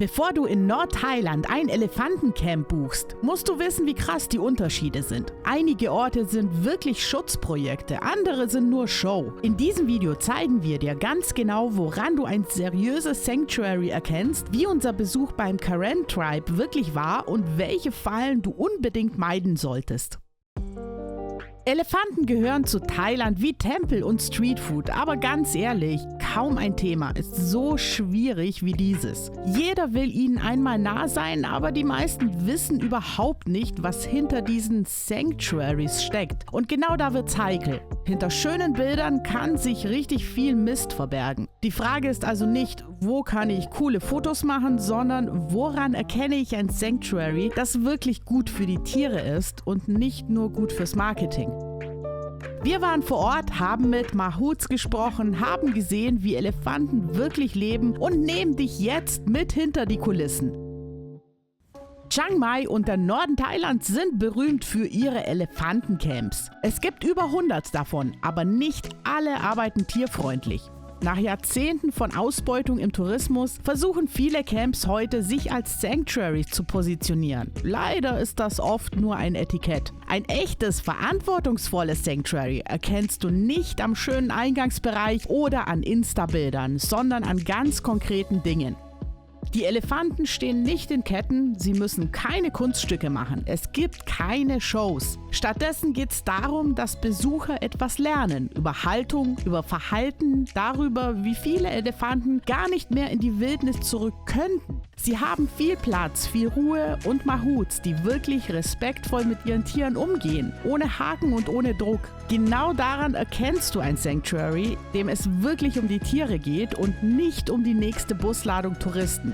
Bevor du in Nordthailand ein Elefantencamp buchst, musst du wissen, wie krass die Unterschiede sind. Einige Orte sind wirklich Schutzprojekte, andere sind nur Show. In diesem Video zeigen wir dir ganz genau, woran du ein seriöses Sanctuary erkennst, wie unser Besuch beim Karen Tribe wirklich war und welche Fallen du unbedingt meiden solltest. Elefanten gehören zu Thailand wie Tempel und Streetfood, aber ganz ehrlich, kaum ein Thema ist so schwierig wie dieses. Jeder will ihnen einmal nah sein, aber die meisten wissen überhaupt nicht, was hinter diesen Sanctuaries steckt. Und genau da wird's heikel. Hinter schönen Bildern kann sich richtig viel Mist verbergen. Die Frage ist also nicht, wo kann ich coole Fotos machen, sondern woran erkenne ich ein Sanctuary, das wirklich gut für die Tiere ist und nicht nur gut fürs Marketing. Wir waren vor Ort, haben mit Mahouts gesprochen, haben gesehen, wie Elefanten wirklich leben und nehmen dich jetzt mit hinter die Kulissen. Chiang Mai und der Norden Thailands sind berühmt für ihre Elefantencamps. Es gibt über 100 davon, aber nicht alle arbeiten tierfreundlich. Nach Jahrzehnten von Ausbeutung im Tourismus versuchen viele Camps heute, sich als Sanctuary zu positionieren. Leider ist das oft nur ein Etikett. Ein echtes, verantwortungsvolles Sanctuary erkennst du nicht am schönen Eingangsbereich oder an Insta-Bildern, sondern an ganz konkreten Dingen. Die Elefanten stehen nicht in Ketten, sie müssen keine Kunststücke machen, es gibt keine Shows. Stattdessen geht es darum, dass Besucher etwas lernen, über Haltung, über Verhalten, darüber, wie viele Elefanten gar nicht mehr in die Wildnis zurück könnten. Sie haben viel Platz, viel Ruhe und Mahouts, die wirklich respektvoll mit ihren Tieren umgehen, ohne Haken und ohne Druck. Genau daran erkennst du ein Sanctuary, dem es wirklich um die Tiere geht und nicht um die nächste Busladung Touristen.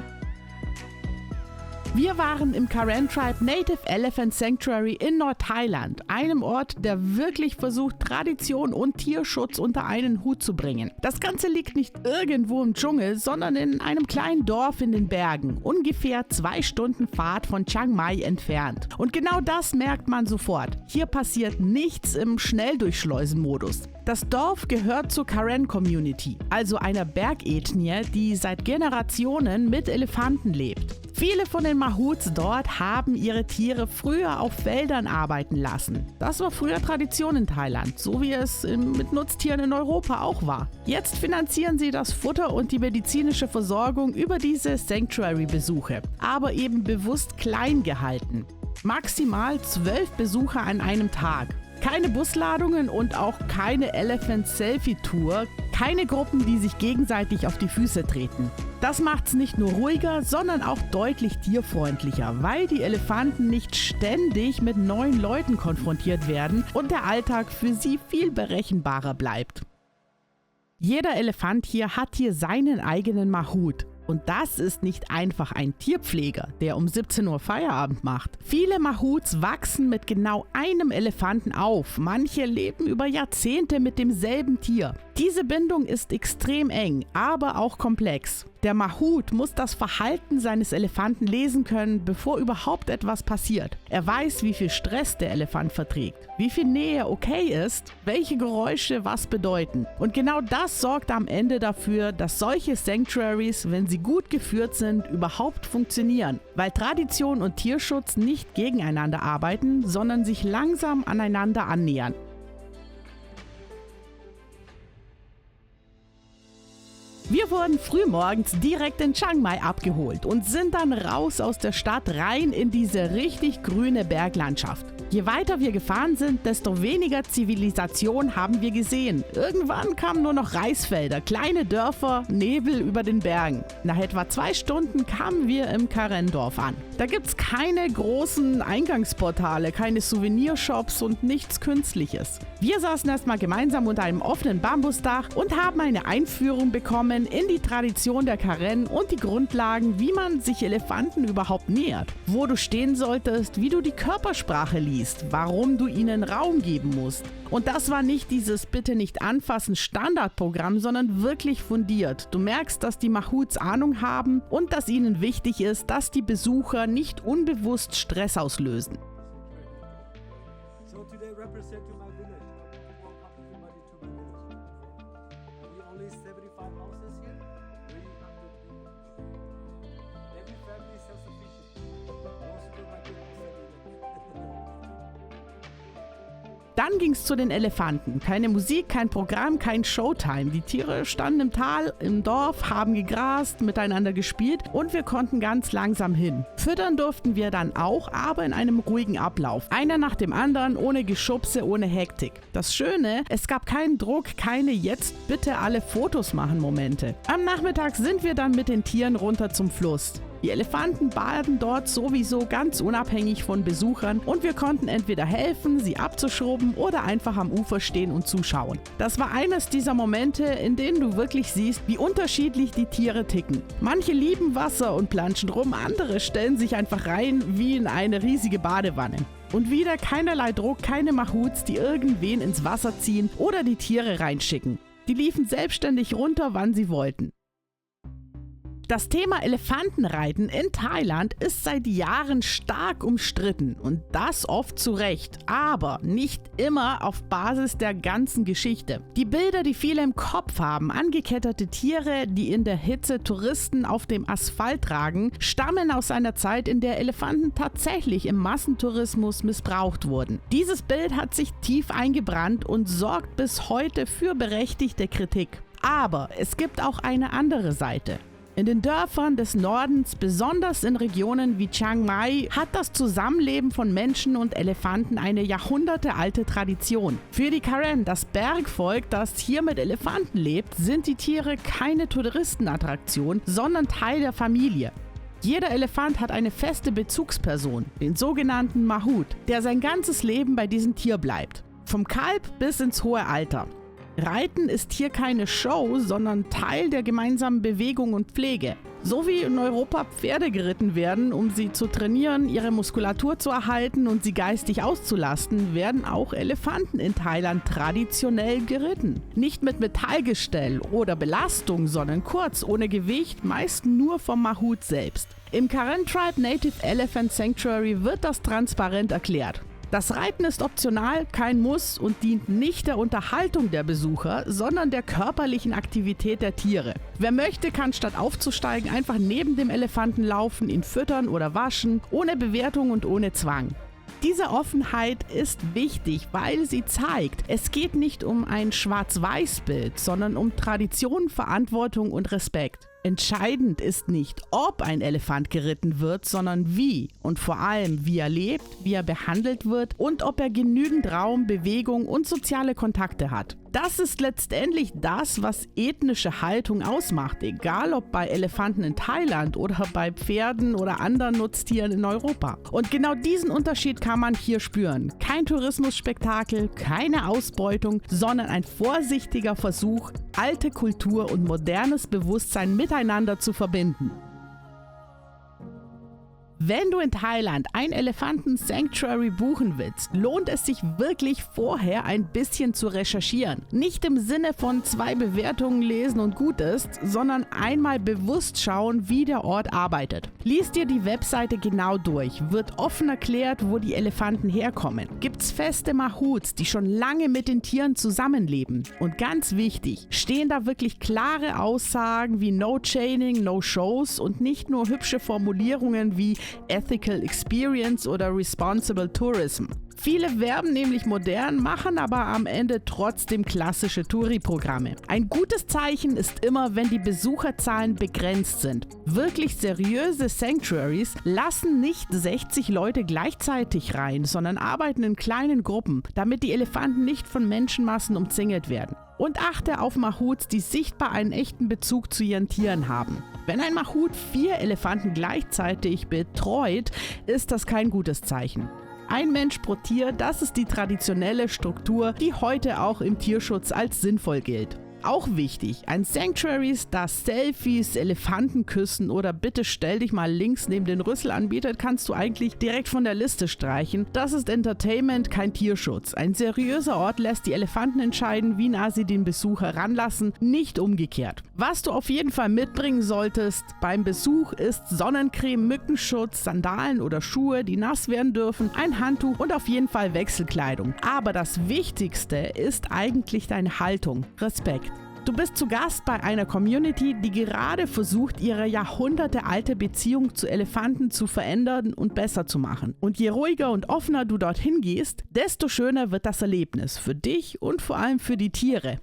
Wir waren im Karen Tribe Native Elephant Sanctuary in Nordthailand, einem Ort, der wirklich versucht, Tradition und Tierschutz unter einen Hut zu bringen. Das Ganze liegt nicht irgendwo im Dschungel, sondern in einem kleinen Dorf in den Bergen, ungefähr 2 Stunden Fahrt von Chiang Mai entfernt. Und genau das merkt man sofort. Hier passiert nichts im Schnelldurchschleusen-Modus. Das Dorf gehört zur Karen Community, also einer Bergethnie, die seit Generationen mit Elefanten lebt. Viele von den Mahouts dort haben ihre Tiere früher auf Feldern arbeiten lassen. Das war früher Tradition in Thailand, so wie es mit Nutztieren in Europa auch war. Jetzt finanzieren sie das Futter und die medizinische Versorgung über diese Sanctuary-Besuche, aber eben bewusst klein gehalten. Maximal 12 Besucher an einem Tag. Keine Busladungen und auch keine Elephant-Selfie-Tour, keine Gruppen, die sich gegenseitig auf die Füße treten. Das macht's nicht nur ruhiger, sondern auch deutlich tierfreundlicher, weil die Elefanten nicht ständig mit neuen Leuten konfrontiert werden und der Alltag für sie viel berechenbarer bleibt. Jeder Elefant hier hat hier seinen eigenen Mahout. Und das ist nicht einfach ein Tierpfleger, der um 17 Uhr Feierabend macht. Viele Mahouts wachsen mit genau einem Elefanten auf. Manche leben über Jahrzehnte mit demselben Tier. Diese Bindung ist extrem eng, aber auch komplex. Der Mahout muss das Verhalten seines Elefanten lesen können, bevor überhaupt etwas passiert. Er weiß, wie viel Stress der Elefant verträgt, wie viel Nähe okay ist, welche Geräusche was bedeuten. Und genau das sorgt am Ende dafür, dass solche Sanctuaries, wenn sie gut geführt sind, überhaupt funktionieren, weil Tradition und Tierschutz nicht gegeneinander arbeiten, sondern sich langsam aneinander annähern. Wir wurden frühmorgens direkt in Chiang Mai abgeholt und sind dann raus aus der Stadt rein in diese richtig grüne Berglandschaft. Je weiter wir gefahren sind, desto weniger Zivilisation haben wir gesehen. Irgendwann kamen nur noch Reisfelder, kleine Dörfer, Nebel über den Bergen. Nach etwa 2 Stunden kamen wir im Karen-Dorf an. Da gibt's keine großen Eingangsportale, keine Souvenirshops und nichts Künstliches. Wir saßen erstmal gemeinsam unter einem offenen Bambusdach und haben eine Einführung bekommen in die Tradition der Karen und die Grundlagen, wie man sich Elefanten überhaupt nähert. Wo du stehen solltest, wie du die Körpersprache liest, warum du ihnen Raum geben musst. Und das war nicht dieses Bitte nicht anfassen Standardprogramm, sondern wirklich fundiert. Du merkst, dass die Mahouts Ahnung haben und dass ihnen wichtig ist, dass die Besucher nicht unbewusst Stress auslösen. So today represent to my village. Welcome everybody to my village. We only 75 houses here. We have to every Dann ging's zu den Elefanten. Keine Musik, kein Programm, kein Showtime. Die Tiere standen im Tal, im Dorf, haben gegrast, miteinander gespielt und wir konnten ganz langsam hin. Füttern durften wir dann auch, aber in einem ruhigen Ablauf. Einer nach dem anderen, ohne Geschubse, ohne Hektik. Das Schöne, es gab keinen Druck, keine jetzt bitte alle Fotos machen Momente. Am Nachmittag sind wir dann mit den Tieren runter zum Fluss. Die Elefanten baden dort sowieso ganz unabhängig von Besuchern und wir konnten entweder helfen, sie abzuschrubben oder einfach am Ufer stehen und zuschauen. Das war eines dieser Momente, in denen du wirklich siehst, wie unterschiedlich die Tiere ticken. Manche lieben Wasser und planschen rum, andere stellen sich einfach rein wie in eine riesige Badewanne. Und wieder keinerlei Druck, keine Mahouts, die irgendwen ins Wasser ziehen oder die Tiere reinschicken. Die liefen selbstständig runter, wann sie wollten. Das Thema Elefantenreiten in Thailand ist seit Jahren stark umstritten und das oft zu Recht, aber nicht immer auf Basis der ganzen Geschichte. Die Bilder, die viele im Kopf haben, angeketterte Tiere, die in der Hitze Touristen auf dem Asphalt tragen, stammen aus einer Zeit, in der Elefanten tatsächlich im Massentourismus missbraucht wurden. Dieses Bild hat sich tief eingebrannt und sorgt bis heute für berechtigte Kritik. Aber es gibt auch eine andere Seite. In den Dörfern des Nordens, besonders in Regionen wie Chiang Mai, hat das Zusammenleben von Menschen und Elefanten eine jahrhundertealte Tradition. Für die Karen, das Bergvolk, das hier mit Elefanten lebt, sind die Tiere keine Touristenattraktion, sondern Teil der Familie. Jeder Elefant hat eine feste Bezugsperson, den sogenannten Mahout, der sein ganzes Leben bei diesem Tier bleibt. Vom Kalb bis ins hohe Alter. Reiten ist hier keine Show, sondern Teil der gemeinsamen Bewegung und Pflege. So wie in Europa Pferde geritten werden, um sie zu trainieren, ihre Muskulatur zu erhalten und sie geistig auszulasten, werden auch Elefanten in Thailand traditionell geritten. Nicht mit Metallgestell oder Belastung, sondern kurz, ohne Gewicht, meist nur vom Mahout selbst. Im Karen Tribe Native Elephant Sanctuary wird das transparent erklärt. Das Reiten ist optional, kein Muss und dient nicht der Unterhaltung der Besucher, sondern der körperlichen Aktivität der Tiere. Wer möchte, kann statt aufzusteigen einfach neben dem Elefanten laufen, ihn füttern oder waschen, ohne Bewertung und ohne Zwang. Diese Offenheit ist wichtig, weil sie zeigt, es geht nicht um ein Schwarz-Weiß-Bild, sondern um Tradition, Verantwortung und Respekt. Entscheidend ist nicht, ob ein Elefant geritten wird, sondern wie und vor allem, wie er lebt, wie er behandelt wird und ob er genügend Raum, Bewegung und soziale Kontakte hat. Das ist letztendlich das, was ethnische Haltung ausmacht, egal ob bei Elefanten in Thailand oder bei Pferden oder anderen Nutztieren in Europa. Und genau diesen Unterschied kann man hier spüren. Kein Tourismusspektakel, keine Ausbeutung, sondern ein vorsichtiger Versuch, alte Kultur und modernes Bewusstsein miteinander zu verbinden. Wenn du in Thailand ein Elefanten-Sanctuary buchen willst, lohnt es sich wirklich vorher ein bisschen zu recherchieren. Nicht im Sinne von 2 Bewertungen lesen und gut ist, sondern einmal bewusst schauen, wie der Ort arbeitet. Lies dir die Webseite genau durch, wird offen erklärt, wo die Elefanten herkommen. Gibt's feste Mahouts, die schon lange mit den Tieren zusammenleben. Und ganz wichtig, stehen da wirklich klare Aussagen wie No Chaining, No Shows und nicht nur hübsche Formulierungen wie Ethical Experience oder Responsible Tourism. Viele werben nämlich modern, machen aber am Ende trotzdem klassische Touri-Programme. Ein gutes Zeichen ist immer, wenn die Besucherzahlen begrenzt sind. Wirklich seriöse Sanctuaries lassen nicht 60 Leute gleichzeitig rein, sondern arbeiten in kleinen Gruppen, damit die Elefanten nicht von Menschenmassen umzingelt werden. Und achte auf Mahouts, die sichtbar einen echten Bezug zu ihren Tieren haben. Wenn ein Mahout 4 Elefanten gleichzeitig betreut, ist das kein gutes Zeichen. Ein Mensch pro Tier, das ist die traditionelle Struktur, die heute auch im Tierschutz als sinnvoll gilt. Auch wichtig, ein Sanctuary, das Selfies, Elefanten küssen oder bitte stell dich mal links neben den Rüssel anbietet, kannst du eigentlich direkt von der Liste streichen. Das ist Entertainment, kein Tierschutz. Ein seriöser Ort lässt die Elefanten entscheiden, wie nah sie den Besucher ranlassen, nicht umgekehrt. Was du auf jeden Fall mitbringen solltest beim Besuch ist Sonnencreme, Mückenschutz, Sandalen oder Schuhe, die nass werden dürfen, ein Handtuch und auf jeden Fall Wechselkleidung. Aber das Wichtigste ist eigentlich deine Haltung, Respekt. Du bist zu Gast bei einer Community, die gerade versucht, ihre jahrhundertealte Beziehung zu Elefanten zu verändern und besser zu machen. Und je ruhiger und offener du dorthin gehst, desto schöner wird das Erlebnis für dich und vor allem für die Tiere.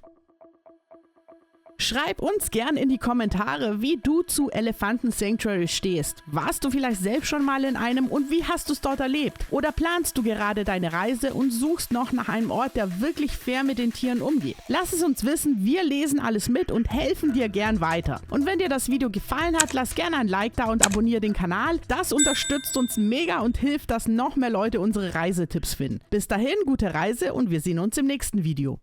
Schreib uns gern in die Kommentare, wie du zu Elefanten Sanctuary stehst. Warst du vielleicht selbst schon mal in einem und wie hast du es dort erlebt? Oder planst du gerade deine Reise und suchst noch nach einem Ort, der wirklich fair mit den Tieren umgeht? Lass es uns wissen, wir lesen alles mit und helfen dir gern weiter. Und wenn dir das Video gefallen hat, lass gerne ein Like da und abonniere den Kanal. Das unterstützt uns mega und hilft, dass noch mehr Leute unsere Reisetipps finden. Bis dahin, gute Reise und wir sehen uns im nächsten Video.